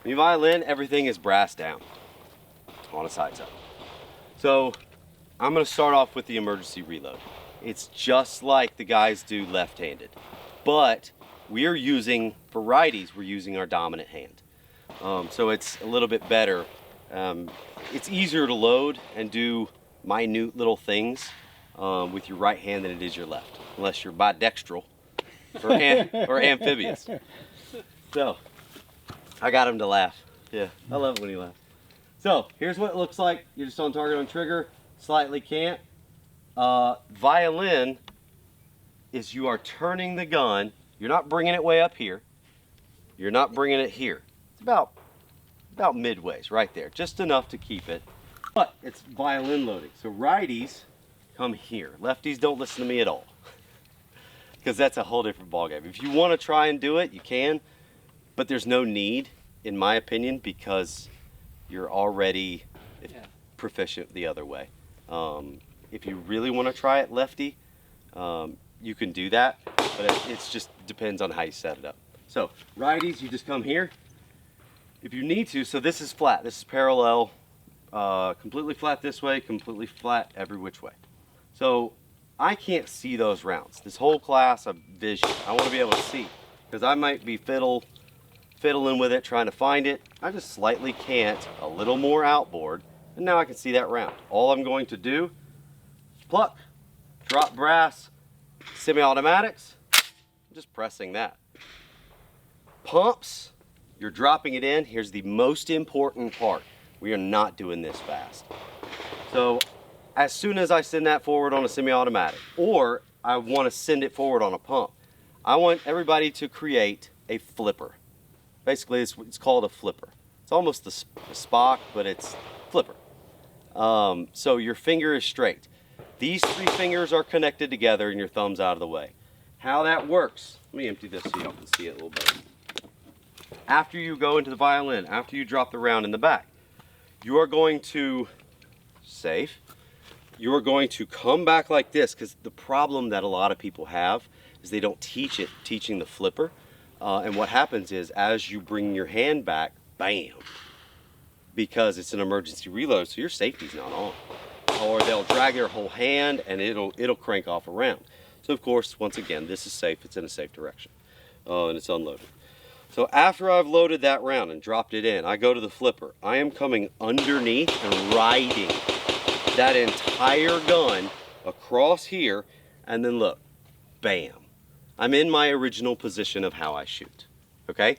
In violin, everything is brass down on a side up. So I'm gonna start off with the emergency reload. It's just like the guys do left-handed, but we are using, for righties, we're using our dominant hand. So it's a little bit better. It's easier to load and do minute little things with your right hand than it is your left, unless you're bidextral or amphibious. So I got him to laugh. Yeah, I love it when he laughs. So here's what it looks like. You're just on target on trigger, slightly can't. Violin is you are turning the gun. You're not bringing it way up here. You're not bringing it here. It's about midways, right there, just enough to keep it. But it's violin loading. So righties come here. Lefties don't listen to me at all, because that's a whole different ballgame. If you want to try and do it, you can, but there's no need, in my opinion, because you're already proficient the other way. If you really want to try it lefty, you can do that, but it just depends on how you set it up. So righties, you just come here if you need to. So this is flat, this is parallel, completely flat this way, completely flat every which way. So I can't see those rounds. This whole class of vision, I want to be able to see, because I might be fiddling with it, trying to find it. I just slightly can't, a little more outboard, and now I can see that round. All I'm going to do, pluck, drop brass, semi-automatics, just pressing that. Pumps, you're dropping it in. Here's the most important part. We are not doing this fast. So as soon as I send that forward on a semi-automatic, or I want to send it forward on a pump, I want everybody to create a flipper. Basically, it's called a flipper. It's almost the Spock, but it's flipper. So your finger is straight. These three fingers are connected together and your thumb's out of the way. How that works, let me empty this so you can see it a little better. After you go into the violin, after you drop the round in the back, you are going to, safe, you are going to come back like this, because the problem that a lot of people have is they don't teaching the flipper. And what happens is, as you bring your hand back, bam, because it's an emergency reload, so your safety's not on. Or they'll drag their whole hand and it'll crank off a round. So of course, once again, this is safe, it's in a safe direction, and it's unloaded. So after I've loaded that round and dropped it in, I go to the flipper. I am coming underneath and riding that entire gun across here, and then look, bam. I'm in my original position of how I shoot, okay?